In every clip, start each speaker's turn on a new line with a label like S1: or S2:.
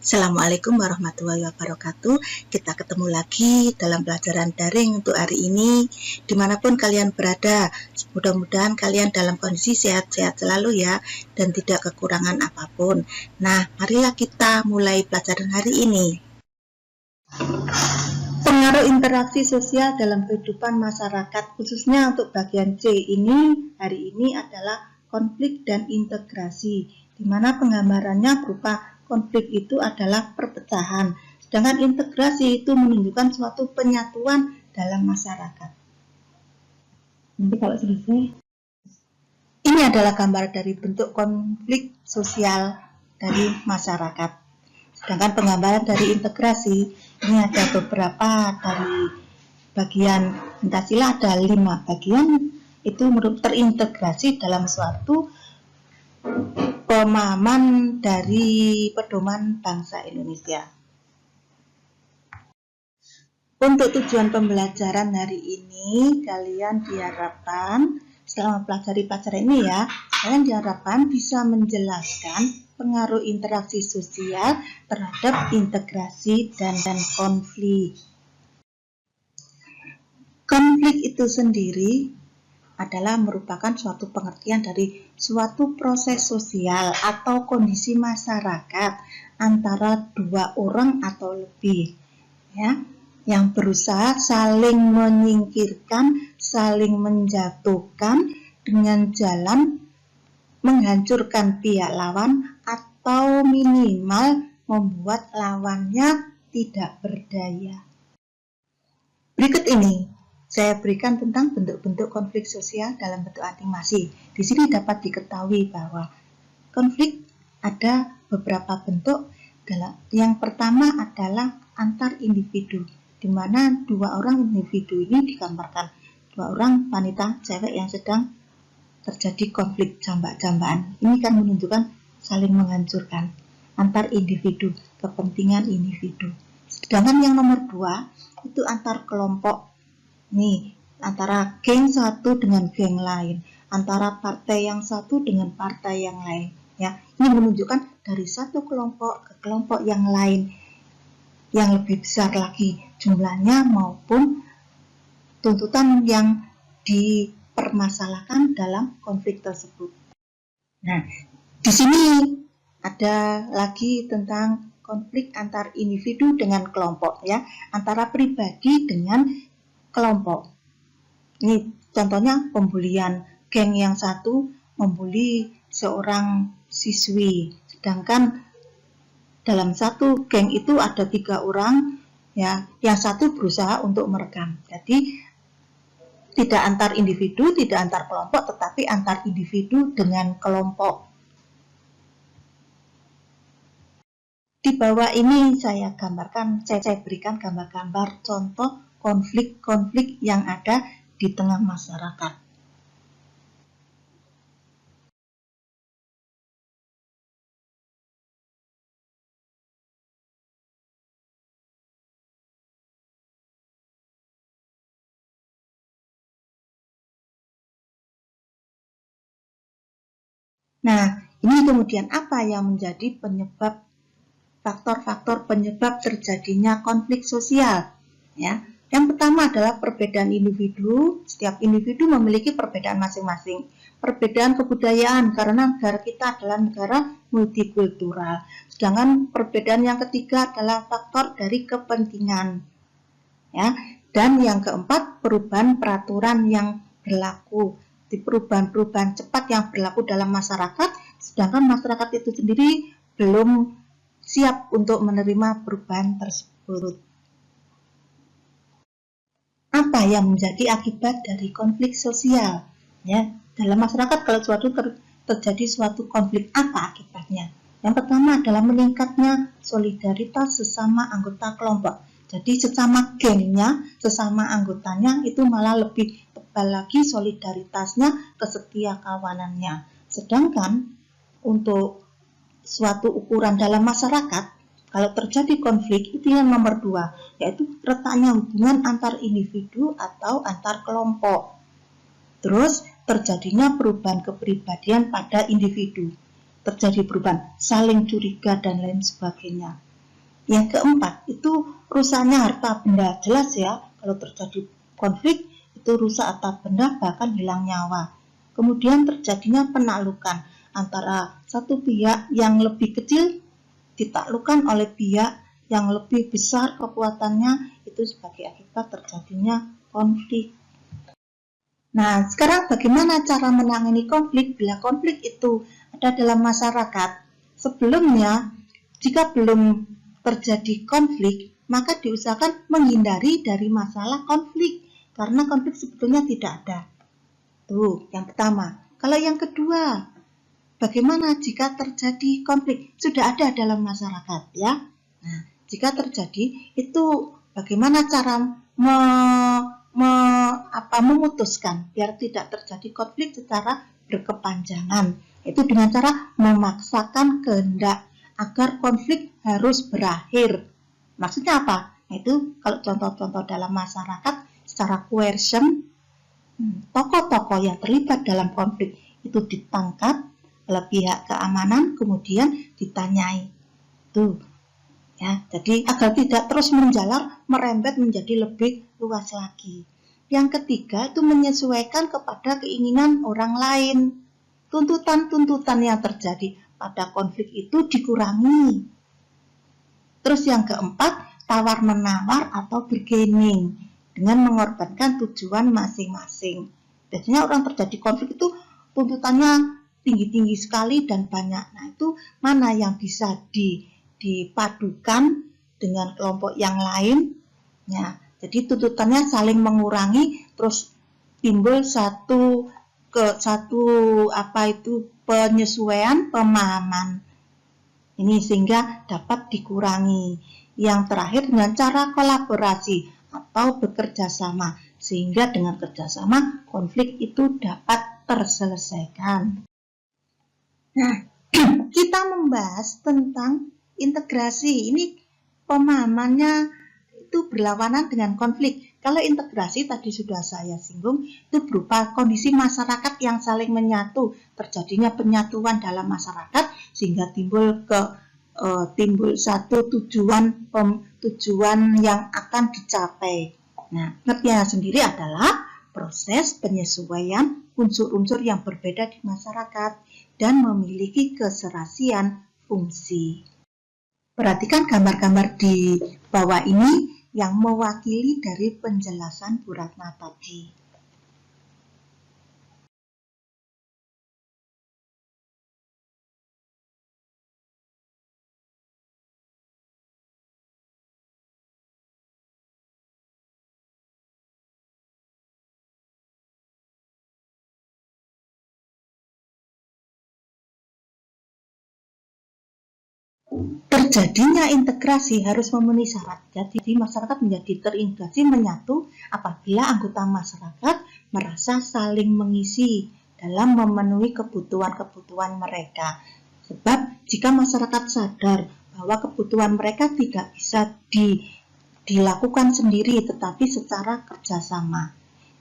S1: Assalamualaikum warahmatullahi wabarakatuh. Kita ketemu lagi dalam pelajaran daring untuk hari ini. Dimanapun kalian berada, mudah-mudahan kalian dalam kondisi sehat-sehat selalu ya, dan tidak kekurangan apapun. Nah, marilah kita mulai pelajaran hari ini. Pengaruh interaksi sosial dalam kehidupan masyarakat, khususnya untuk bagian C ini, hari ini adalah konflik dan integrasi, di mana penggambarannya berupa konflik itu adalah perpecahan, sedangkan integrasi itu menunjukkan suatu penyatuan dalam masyarakat. Nanti kalau selesai, ini adalah gambar dari bentuk konflik sosial dari masyarakat. Sedangkan penggambaran dari integrasi, ini ada beberapa dari bagian Pancasila, ada 5 bagian, itu terintegrasi dalam suatu pemahaman dari pedoman bangsa Indonesia. Untuk tujuan pembelajaran hari ini, kalian diharapkan setelah mempelajari pelajaran ini ya, kalian diharapkan bisa menjelaskan pengaruh interaksi sosial terhadap integrasi dan konflik. Konflik itu sendiri adalah merupakan suatu pengertian dari suatu proses sosial atau kondisi masyarakat antara 2 orang atau lebih, ya, yang berusaha saling menyingkirkan, saling menjatuhkan dengan jalan menghancurkan pihak lawan atau minimal membuat lawannya tidak berdaya. Berikut ini saya berikan tentang bentuk-bentuk konflik sosial dalam bentuk animasi. Di sini dapat diketahui bahwa konflik ada beberapa bentuk. Yang pertama adalah antar individu, di mana 2 orang individu ini digambarkan 2 orang wanita cewek yang sedang terjadi konflik jambak-jambakan. Ini kan menunjukkan saling menghancurkan antar individu, kepentingan individu. Sedangkan yang nomor 2 itu antar kelompok. Nih, antara geng satu dengan geng lain, antara partai yang satu dengan partai yang lain. Ya, ini menunjukkan dari satu kelompok ke kelompok yang lain, yang lebih besar lagi jumlahnya maupun tuntutan yang dipermasalahkan dalam konflik tersebut. Nah, di sini ada lagi tentang konflik antar individu dengan kelompok, ya, antara pribadi dengan kelompok. Ini contohnya pembulian, geng yang satu membuli seorang siswi, sedangkan dalam satu geng itu ada 3 orang, ya, yang satu berusaha untuk merekam. Jadi tidak antar individu, tidak antar kelompok, tetapi antar individu dengan kelompok. Di bawah ini saya gambarkan, saya berikan gambar-gambar contoh konflik-konflik yang ada di tengah masyarakat. Nah, ini kemudian apa yang menjadi penyebab, faktor-faktor penyebab terjadinya konflik sosial, ya. Yang pertama adalah perbedaan individu. Setiap individu memiliki perbedaan masing-masing. Perbedaan kebudayaan, karena negara kita adalah negara multikultural. Sedangkan perbedaan yang ketiga adalah faktor dari kepentingan, ya. Dan yang keempat, perubahan peraturan yang berlaku. Di perubahan-perubahan cepat yang berlaku dalam masyarakat, sedangkan masyarakat itu sendiri belum siap untuk menerima perubahan tersebut. Apa yang menjadi akibat dari konflik sosial? Ya, dalam masyarakat kalau terjadi suatu konflik, apa akibatnya? Yang pertama adalah meningkatnya solidaritas sesama anggota kelompok. Jadi sesama gengnya, sesama anggotanya itu malah lebih tebal lagi solidaritasnya, kesetia kawanannya. Sedangkan untuk suatu ukuran dalam masyarakat, kalau terjadi konflik itu yang nomor 2, yaitu retaknya hubungan antar individu atau antar kelompok. Terus terjadinya perubahan kepribadian pada individu. Terjadi perubahan, saling curiga dan lain sebagainya. Yang keempat, itu rusaknya harta benda. Jelas ya, kalau terjadi konflik, itu rusak harta benda, bahkan hilang nyawa. Kemudian terjadinya penaklukan antara satu pihak yang lebih kecil ditaklukkan oleh pihak yang lebih besar kekuatannya, itu sebagai akibat terjadinya konflik. Nah, sekarang bagaimana cara menangani konflik bila konflik itu ada dalam masyarakat? Sebelumnya, jika belum terjadi konflik, maka diusahakan menghindari dari masalah konflik, karena konflik sebetulnya tidak ada. Tuh, yang pertama. Kalau yang kedua, bagaimana jika terjadi konflik? Sudah ada dalam masyarakat, ya. Nah, jika terjadi, itu bagaimana cara memutuskan biar tidak terjadi konflik secara berkepanjangan? Itu dengan cara memaksakan kehendak agar konflik harus berakhir. Maksudnya apa? Itu kalau contoh-contoh dalam masyarakat secara coercion, tokoh-tokoh yang terlibat dalam konflik itu ditangkap oleh pihak keamanan, kemudian ditanyai. Tuh, ya, jadi agar tidak terus menjalar, merembet menjadi lebih luas lagi. Yang ketiga itu menyesuaikan kepada keinginan orang lain. Tuntutan-tuntutan yang terjadi pada konflik itu dikurangi. Terus yang keempat, tawar-menawar atau bargaining dengan mengorbankan tujuan masing-masing. Biasanya orang terjadi konflik itu tuntutannya tinggi-tinggi sekali dan banyak. Nah, itu mana yang bisa dipadukan dengan kelompok yang lain? Ya, jadi tuntutannya saling mengurangi, terus timbul satu penyesuaian pemahaman. Ini sehingga dapat dikurangi. Yang terakhir dengan cara kolaborasi atau bekerja sama, sehingga dengan kerjasama konflik itu dapat terselesaikan. Nah, kita membahas tentang integrasi. Ini pemahamannya itu berlawanan dengan konflik. Kalau integrasi tadi sudah saya singgung, itu berupa kondisi masyarakat yang saling menyatu, terjadinya penyatuan dalam masyarakat sehingga timbul satu tujuan yang akan dicapai. Nah, pengertiannya sendiri adalah proses penyesuaian unsur-unsur yang berbeda di masyarakat dan memiliki keserasian fungsi. Perhatikan gambar-gambar di bawah ini yang mewakili dari penjelasan Bu Ratna tadi. Terjadinya integrasi harus memenuhi syarat. Jadi masyarakat menjadi terintegrasi menyatu apabila anggota masyarakat merasa saling mengisi dalam memenuhi kebutuhan-kebutuhan mereka. Sebab jika masyarakat sadar bahwa kebutuhan mereka tidak bisa dilakukan sendiri tetapi secara kerjasama.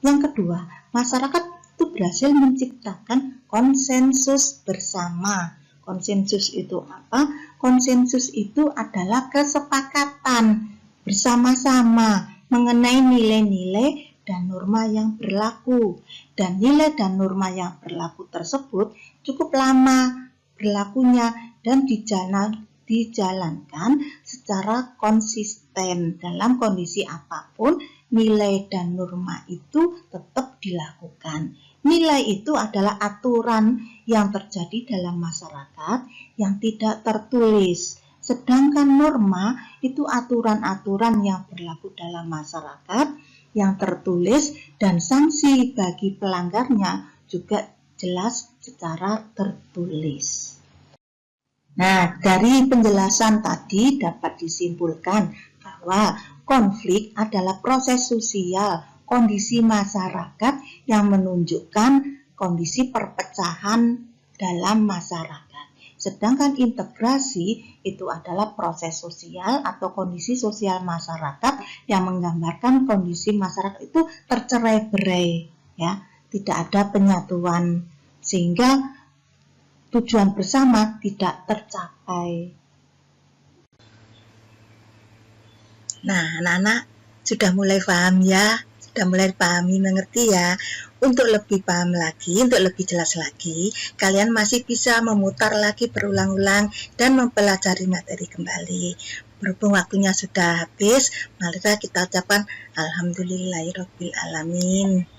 S1: Yang kedua, masyarakat itu berhasil menciptakan konsensus bersama. Konsensus itu apa? Konsensus itu adalah kesepakatan bersama-sama mengenai nilai-nilai dan norma yang berlaku. Dan nilai dan norma yang berlaku tersebut cukup lama berlakunya dan dijalankan secara konsisten. Dalam kondisi apapun, nilai dan norma itu tetap dilakukan. Nilai itu adalah aturan yang terjadi dalam masyarakat yang tidak tertulis. Sedangkan norma itu aturan-aturan yang berlaku dalam masyarakat yang tertulis dan sanksi bagi pelanggarnya juga jelas secara tertulis. Nah, dari penjelasan tadi dapat disimpulkan bahwa konflik adalah proses sosial, kondisi masyarakat yang menunjukkan kondisi perpecahan dalam masyarakat. Sedangkan integrasi itu adalah proses sosial atau kondisi sosial masyarakat yang menggambarkan kondisi masyarakat itu tercerai-berai, ya, tidak ada penyatuan sehingga tujuan bersama tidak tercapai. Nah, anak-anak sudah mulai paham ya? Sudah mulai pahami, mengerti ya? Untuk lebih paham lagi, untuk lebih jelas lagi, kalian masih bisa memutar lagi berulang-ulang dan mempelajari materi kembali. Berhubung waktunya sudah habis, mari kita ucapkan Alhamdulillahirobbilalamin.